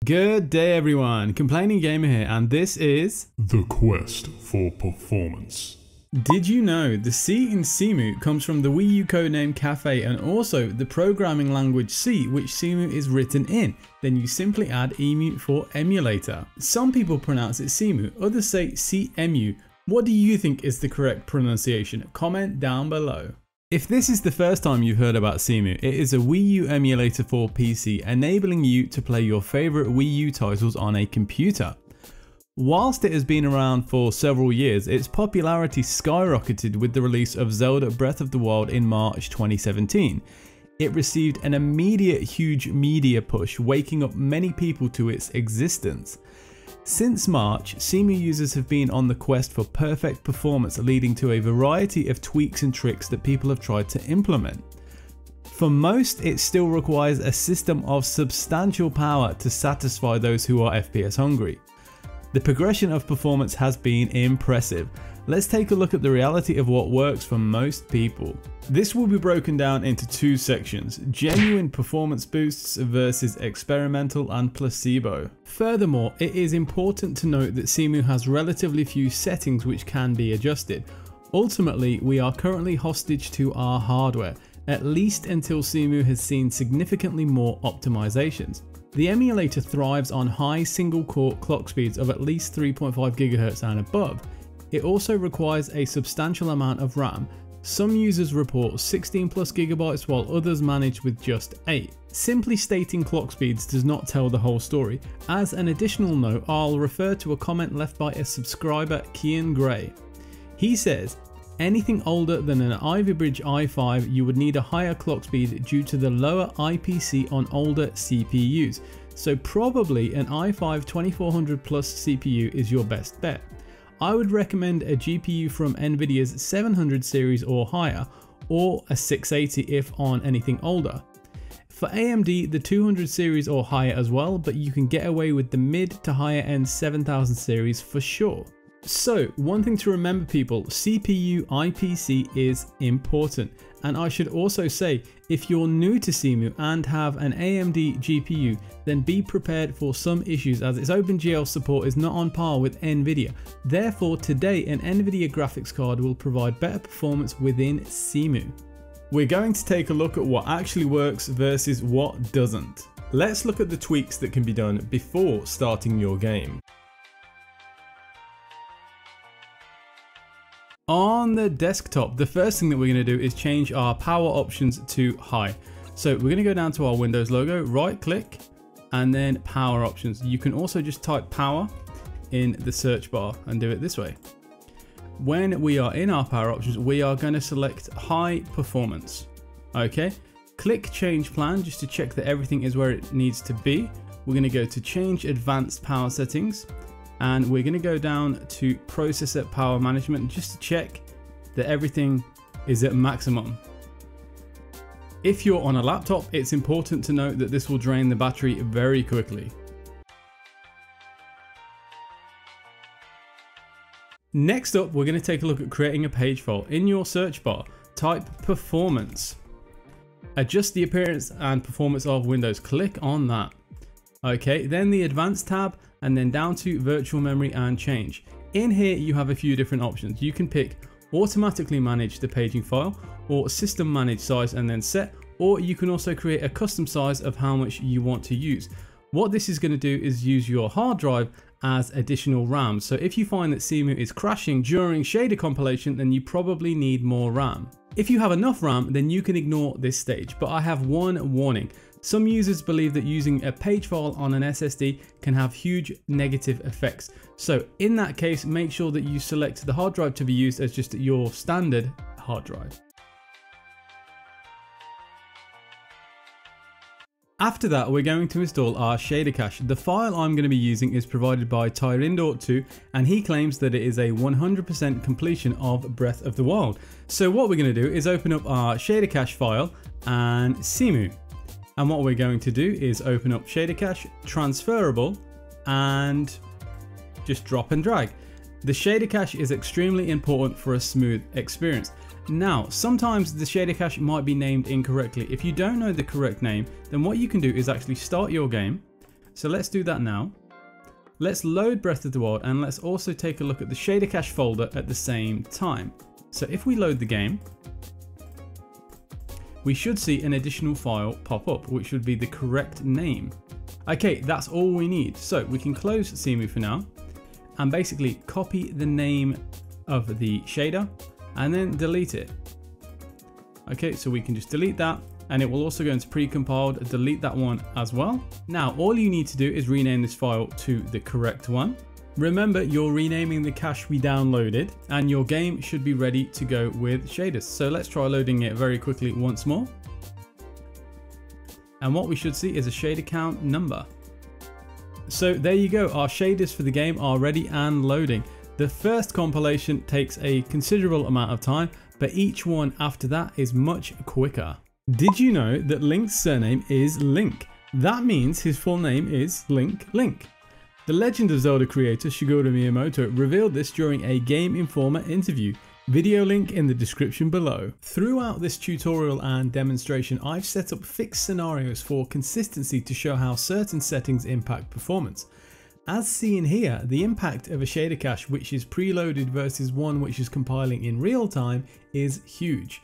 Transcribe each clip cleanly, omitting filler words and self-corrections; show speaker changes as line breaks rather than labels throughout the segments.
Good day everyone, Complaining Gamer here, and this is
The Quest for Performance.
Did you know the C in Cemu comes from the Wii U codename Cafe and also the programming language C, which Cemu is written in? Then you simply add emu for emulator. Some people pronounce it Cemu, others say Cemu. What do you think is the correct pronunciation? Comment down below. If this is the first time you've heard about Cemu, it is a Wii U emulator for PC, enabling you to play your favorite Wii U titles on a computer. Whilst it has been around for several years, its popularity skyrocketed with the release of Zelda Breath of the Wild in March 2017. It received an immediate huge media push, waking up many people to its existence. Since March, Cemu users have been on the quest for perfect performance, leading to a variety of tweaks and tricks that people have tried to implement. For most, it still requires a system of substantial power to satisfy those who are FPS hungry. The progression of performance has been impressive. Let's take a look at the reality of what works for most people. This will be broken down into two sections: genuine performance boosts versus experimental and placebo. Furthermore, it is important to note that Cemu has relatively few settings which can be adjusted. Ultimately, we are currently hostage to our hardware, at least until Cemu has seen significantly more optimizations. The emulator thrives on high single-core clock speeds of at least 3.5 GHz and above. It also requires a substantial amount of RAM. Some users report 16+ GB while others manage with just 8. Simply stating clock speeds does not tell the whole story. As an additional note, I'll refer to a comment left by a subscriber, Kian Gray. He says, anything older than an Ivy Bridge i5 you would need a higher clock speed due to the lower IPC on older CPUs, so probably an i5 2400 plus CPU is your best bet. I would recommend a GPU from Nvidia's 700 series or higher, or a 680 if on anything older. For AMD, the 200 series or higher as well, but you can get away with the mid to higher end 7000 series for sure. So, one thing to remember people, CPU IPC is important. And I should also say, if you're new to Cemu and have an AMD GPU, then be prepared for some issues as its OpenGL support is not on par with Nvidia. Therefore, today an Nvidia graphics card will provide better performance within Cemu. We're going to take a look at what actually works versus what doesn't.
Let's look at the tweaks that can be done before starting your game.
On the desktop, the first thing that we're going to do is change our power options to high. So we're going to go down to our Windows logo, right click, and then power options. You can also just type power in the search bar and do it this way. When we are in our power options, we are going to select high performance. Okay, click change plan just to check that everything is where it needs to be. We're going to go to change advanced power settings. And we're going to go down to processor power management just to check that everything is at maximum. If you're on a laptop, it's important to note that this will drain the battery very quickly. Next up, we're going to take a look at creating a page file. In your search bar, type performance. Adjust the appearance and performance of Windows. Click on that. Okay, then the advanced tab, and then down to virtual memory and change. In here you have a few different options. You can pick automatically manage the paging file, or system manage size and then set, or you can also create a custom size of how much you want to use. What this is going to do is use your hard drive as additional RAM. So if you find that Cemu is crashing during shader compilation, then you probably need more RAM. If you have enough RAM, then you can ignore this stage, but I have one warning. Some users believe that using a page file on an SSD can have huge negative effects. So in that case, make sure that you select the hard drive to be used as just your standard hard drive. After that, we're going to install our shader cache. The file I'm going to be using is provided by Tyrindor2, and he claims that it is a 100% completion of Breath of the Wild. So what we're going to do is open up our shader cache file and Cemu. And what we're going to do is open up shader cache, transferable, and just drop and drag. The shader cache is extremely important for a smooth experience. Now, sometimes the shader cache might be named incorrectly. If you don't know the correct name, then what you can do is actually start your game, So let's do that now. Let's load Breath of the Wild and let's also take a look at the shader cache folder at the same time. So if we load the game, we should see an additional file pop up, which would be the correct name. Okay, that's all we need. So we can close Cemu for now and basically copy the name of the shader and then delete it. Okay, so we can just delete that and it will also go into pre-compiled, delete that one as well. Now, all you need to do is rename this file to the correct one. Remember, you're renaming the cache we downloaded and your game should be ready to go with shaders. So let's try loading it very quickly once more. And what we should see is a shader count number. So there you go, our shaders for the game are ready and loading. The first compilation takes a considerable amount of time, but each one after that is much quicker. Did you know that Link's surname is Link? That means his full name is Link. The Legend of Zelda creator Shigeru Miyamoto revealed this during a Game Informer interview. Video link in the description below. Throughout this tutorial and demonstration, I've set up fixed scenarios for consistency to show how certain settings impact performance. As seen here, the impact of a shader cache which is preloaded versus one which is compiling in real time is huge.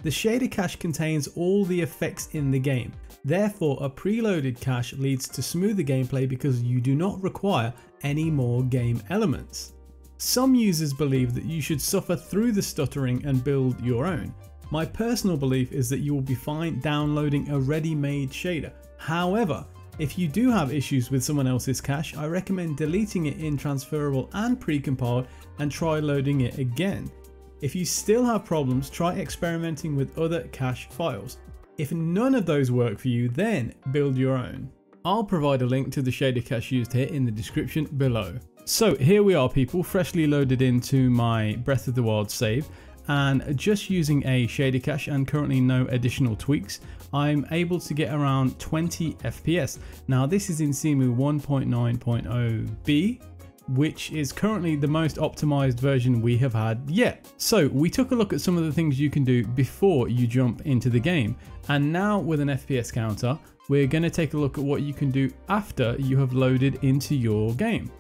The shader cache contains all the effects in the game. Therefore, a preloaded cache leads to smoother gameplay because you do not require any more game elements. Some users believe that you should suffer through the stuttering and build your own. My personal belief is that you will be fine downloading a ready-made shader. However, if you do have issues with someone else's cache, I recommend deleting it in transferable and precompiled and try loading it again. If you still have problems, try experimenting with other cache files. If none of those work for you, then build your own. I'll provide a link to the shader cache used here in the description below. So here we are people, freshly loaded into my Breath of the Wild save, and just using a shader cache and currently no additional tweaks, I'm able to get around 20 FPS. Now this is in Cemu 1.9.0b, which is currently the most optimized version we have had yet. So we took a look at some of the things you can do before you jump into the game, and now with an FPS counter, we're going to take a look at what you can do after you have loaded into your game.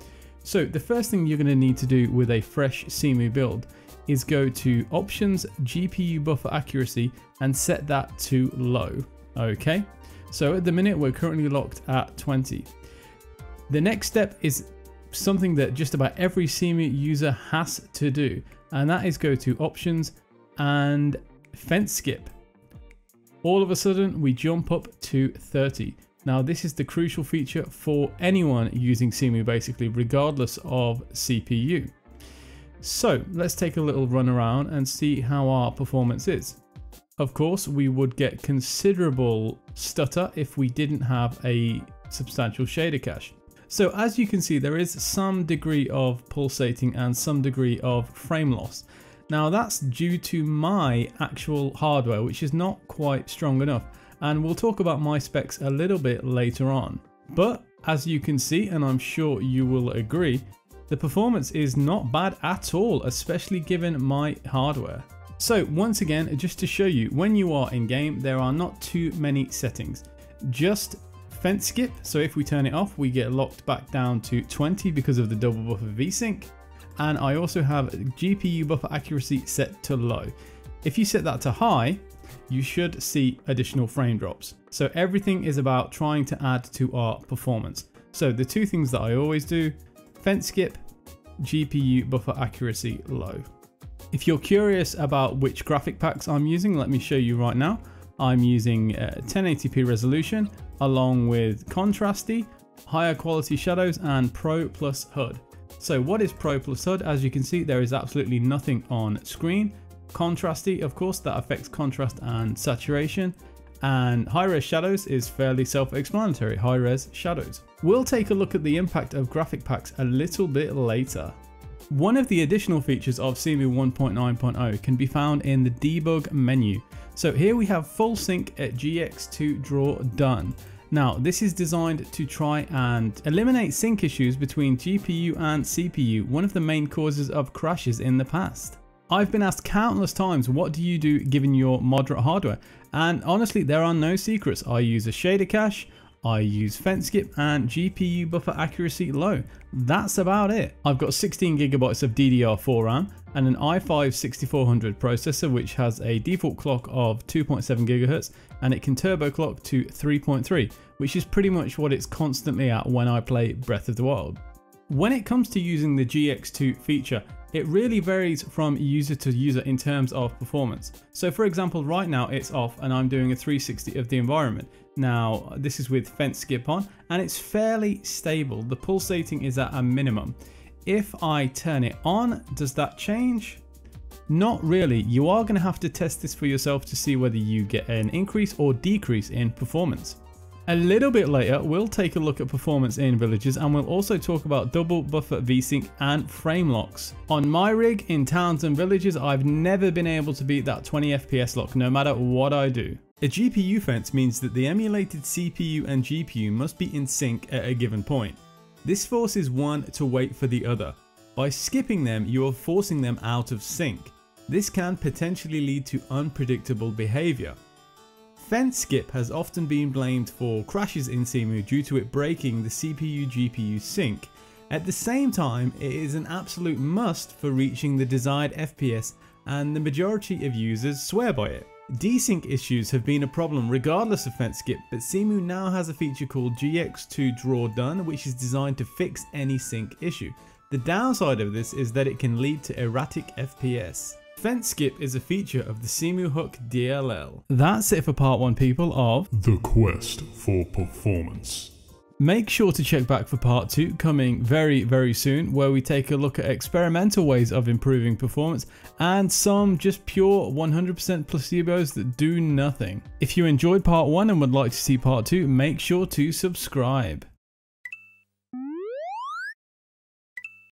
So the first thing you're going to need to do with a fresh Cemu build is go to Options, GPU Buffer Accuracy, and set that to low. Okay, so at the minute we're currently locked at 20. The next step is something that just about every Cemu user has to do, and that is go to Options and Fence Skip. All of a sudden we jump up to 30. Now this is the crucial feature for anyone using Cemu basically, regardless of CPU. So let's take a little run around and see how our performance is. Of course, we would get considerable stutter if we didn't have a substantial shader cache. So as you can see, there is some degree of pulsating and some degree of frame loss. Now that's due to my actual hardware, which is not quite strong enough. And we'll talk about my specs a little bit later on. But as you can see, and I'm sure you will agree, the performance is not bad at all, especially given my hardware. So once again, just to show you, when you are in game, there are not too many settings. Just Fence Skip, so if we turn it off, we get locked back down to 20 because of the double buffer VSync. And I also have GPU Buffer Accuracy set to low. If you set that to high, you should see additional frame drops. So everything is about trying to add to our performance. So the two things that I always do, Fence Skip, GPU Buffer Accuracy low. If you're curious about which graphic packs I'm using, let me show you right now. I'm using 1080p resolution along with contrasty, higher quality shadows, and Pro plus HUD. So what is Pro plus HUD? As you can see, there is absolutely nothing on screen. Contrasty, of course, that affects contrast and saturation. And high-res shadows is fairly self-explanatory, high-res shadows. We'll take a look at the impact of graphic packs a little bit later. One of the additional features of Cemu 1.9.0 can be found in the debug menu. So here we have full sync at GX2 draw done. Now this is designed to try and eliminate sync issues between GPU and CPU, one of the main causes of crashes in the past. I've been asked countless times, what do you do given your moderate hardware? And honestly, there are no secrets. I use a shader cache, I use fence skip and GPU buffer accuracy low. That's about it. I've got 16 gigabytes of DDR4 RAM and an i5 6400 processor which has a default clock of 2.7 GHz and it can turbo clock to 3.3, which is pretty much what it's constantly at when I play Breath of the Wild. When it comes to using the GX2 feature, it really varies from user to user in terms of performance. So for example, right now it's off and I'm doing a 360 of the environment. Now this is with fence skip on and it's fairly stable. The pulsating is at a minimum. If I turn it on, does that change? Not really. You are going to have to test this for yourself to see whether you get an increase or decrease in performance. A little bit later, we'll take a look at performance in villages and we'll also talk about double buffer VSync and frame locks. On my rig in towns and villages, I've never been able to beat that 20 FPS lock no matter what I do. A GPU fence means that the emulated CPU and GPU must be in sync at a given point. This forces one to wait for the other. By skipping them, you are forcing them out of sync. This can potentially lead to unpredictable behavior. Fence skip has often been blamed for crashes in Cemu due to it breaking the CPU-GPU sync. At the same time, it is an absolute must for reaching the desired FPS and the majority of users swear by it. Desync issues have been a problem regardless of fence skip, but Cemu now has a feature called GX2 Draw Done which is designed to fix any sync issue. The downside of this is that it can lead to erratic FPS. Fence skip is a feature of the Cemu Hook DLL. That's it for part 1 people of
The Quest for Performance.
Make sure to check back for part 2 coming very soon, where we take a look at experimental ways of improving performance and some just pure 100% placebos that do nothing. If you enjoyed part 1 and would like to see part 2, make sure to subscribe.